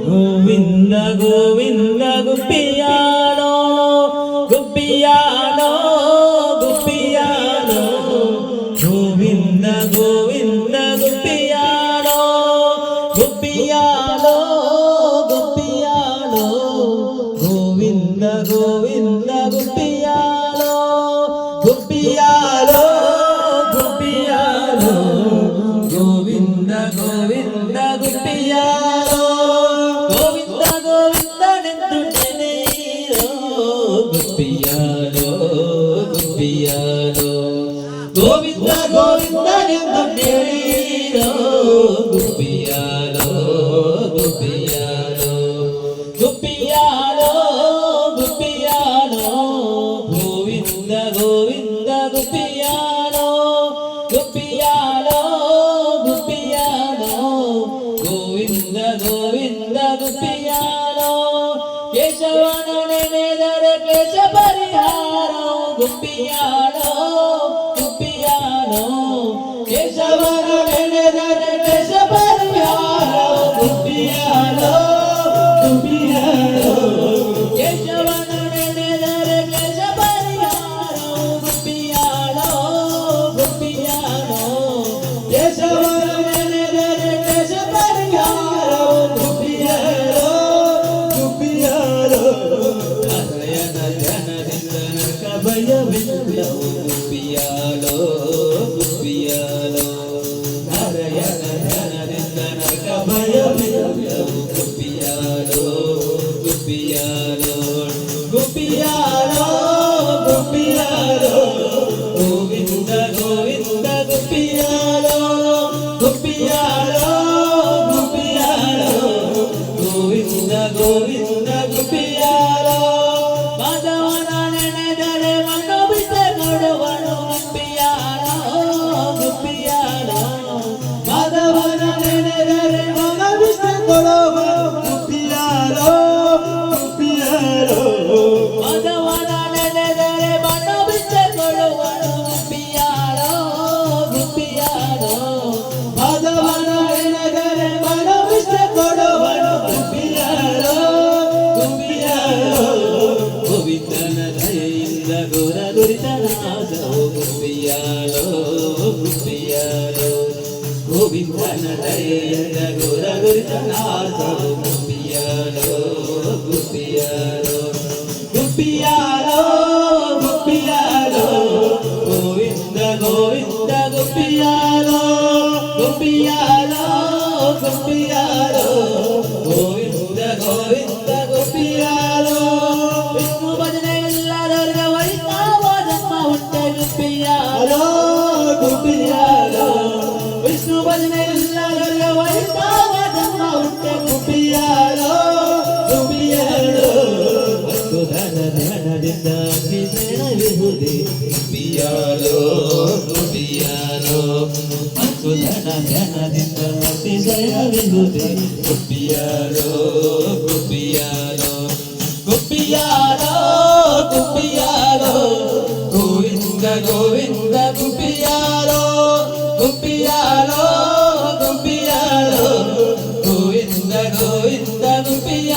ഗോവിന്ദ ഗോവിന്ദ ഗുപ്പിയാലോ ഗുപ്പിയാലോ ഗുപ്പിയാലോ ഗോവിന്ദ ഗോവിന്ദ ഗുപ്പിയാലോ ഗുപ്പിയാലോ ഗുപ്പിയാലോ ഗോവിന്ദ ഗോവിന്ദ ഗുപ്പിയാലോ ഗുപ്പിയാലോ ഗുപ്പിയാലോ ഗോവിന്ദ ഗോവിന്ദ ഗുപ്പിയാലോ ഗോവിന്ദ ഗോവിന്ദനെന്തുടനീരോ ഗുപ്പിയാലോ ഗുപ്പിയാലോ ഗോവിന്ദ ഗോവിന്ദനെന്തുടനീരോ ഗുപ്പിയാലോ ഗുപ്പിയാലോ ഗുപ്പിയാലോ ഗുപ്പിയാലോ ഗോവിന്ദ ഗോവിന്ദ ഗുപ്പിയാലോ ഗുപ്പിയാലോ ഗുപ്പിയാലോ ഗോവിന്ദ ഗോവിന്ദ ഗുപ്പിയാലോ കേശവനെനെದರೆ ಕ್ಲೇಶ ಪರಿಹಾರ ಗುಪ್ಪಿಯಾಲೋ ಗುಪ್ಪಿಯಾಲೋ ಕೇಶವನೆನೆದರೆ ಕ್ಲೇಶ ಪರಿಹಾರ ಗುಪ್ಪಿಯಾಲೋ ಗುಪ್ಪಿಯಾಲೋ ಕೇಶವನೆನೆದರೆ ಕ್ಲೇಶ ಪರಿಹಾರ ಗುಪ್ಪಿಯಾಲೋ ಗುಪ್ಪಿಯಾಲೋ ಕೇಶವನೆನೆದರೆ ಕ್ಲೇಶ ಪರಿಹಾರ ಗುಪ್ಪಿಯಾಲೋ ಗುಪ್ಪಿಯಾಲೋ ಹೃದಯದ ಜನರಿಂದ ನರಕ ಭಯವಿಲ್ಲವೋ ಗುಪ್ಪಿಯಾಲೋ ಗುಪ್ಪಿಯಾಲೋ ಹೃದಯದ ಜನರಿಂದ ನರಕ ಭಯವಿಲ್ಲವೋ ಗುಪ್ಪಿಯಾಲೋ ಗುಪ್ಪಿಯಾಲೋ ಗುಪ್ಪಿಯಾಲೋ ಗುಪ್ಪಿಯಾಲೋ ಗೋವಿಂದ ಗೋವಿಂದ ಗುಪ್ಪಿಯಾಲೋ ಗುಪ್ಪಿಯಾಲೋ ಗುಪ್ಪಿಯಾಲೋ ಗೋವಿಂದ ಗೋವಿಂದ ಗುಪ್ಪಿಯಾಲೋ ಮಾಧವನ ನೆನೆದರೆ ಮಣ್ಣು ಬಿಟ್ಟು ಕೊಡುವನು ಗುಪ್ಪಿಯಾಲೋ ಗುಪ್ಪಿಯಾಲೋ ಮಾಧವನ ನೆನೆದರೆ ಮಣ್ಣು ಬಿಟ್ಟು ಕೊಡುವನು ಗುಪ್ಪಿಯಾಲೋ ಗುಪ್ಪಿಯಾಲೋ ಮಾಧವನ ನೆನೆದರೆ ಮಣ್ಣು ಬಿಟ್ಟು ಕೊಡುವನು ಗುಪ್ಪಿಯಾಲೋ ಗುಪ್ಪಿಯಾಲೋ ಮಾಧವನ ನೆನೆದರೆ ಮಣ್ಣು ಬಿಟ್ಟು ಕೊಡುವನು ಗುಪ್ಪಿಯಾಲೋ ಗುಪ್ಪಿಯಾಲೋ ಗೋವಿಂದನ ದಯೆಯಿಂದ ಘೋರ ದುರಿತನಾದವು ಗುಪ್ಪಿಯಾಲೋ ಗುಪ್ಪಿಯಾಲೋ ಗೋವಿಂದನ ದಯೆಯಿಂದ ಘೋರ ದುರಿತನಾದವು ಗುಪ್ಪಿಯಾಲೋ ಗುಪ್ಪಿಯಾಲೋ ಗುಪ್ಪಿಯಾಲೋ ಗುಪ್ಪಿಯಾಲೋ ಗೋವಿಂದ ಗೋವಿಂದ ಗುಪ್ಪಿಯಾಲೋ ಗುಪ್ಪಿಯಾಲೋ ಗುಪ್ಪಿಯಾಲೋ ಗೋವಿಂದ ಗೋವಿಂದ ಗುಪ್ಪಿಯಾಲೋ ವಿಷ್ಣು ಭಜನೆ ಇಲ್ಲದವರಿಗೆ ವೈಷ್ಣವ ಜನ್ಮ ಉಂಟೆ ಗುಪ್ಪಿಯಾಲೋ ಗುಪ್ಪಿಯಾಲೋ ವಿಷ್ಣು ಭಜನೆ ಇಲ್ಲದವರಿಗೆ ವೈಷ್ಣವ ಜನ್ಮ ಉಂಟೆ ಗುಪ್ಪಿಯಾಲೋ ಗುಪ್ಪಿಯಾಲೋ ಮತ್ತು ಧನ ಧನದಿಂದ ಅತಿಶಯವಿಹುದೇ ಗುಪ್ಪಿಯಾಲೋ ಗುಪ್ಪಿಯಾಲೋ ಮತ್ತು ಧನ ಧನದಿಂದ ಅತಿಶಯವಿಹುದೇ ಗುಪ್ಪಿಯಾಲೋ ಗುಪ್ಪಿಯಾಲೋ ಗುಪ್ಪಿಯಾಲೋ ಗುಪ್ಪಿಯಾಲೋ ಗೋವಿಂದ ಗೋವಿಂದ ಗುಪ್ಪಿಯಾಲೋ ಗುಪ್ಪಿಯಾಲೋ ಗುಪ್ಪಿಯಾಲೋ ಗೋವಿಂದ ಗೋವಿಂದ ಗುಪ್ಪಿಯಾಲೋ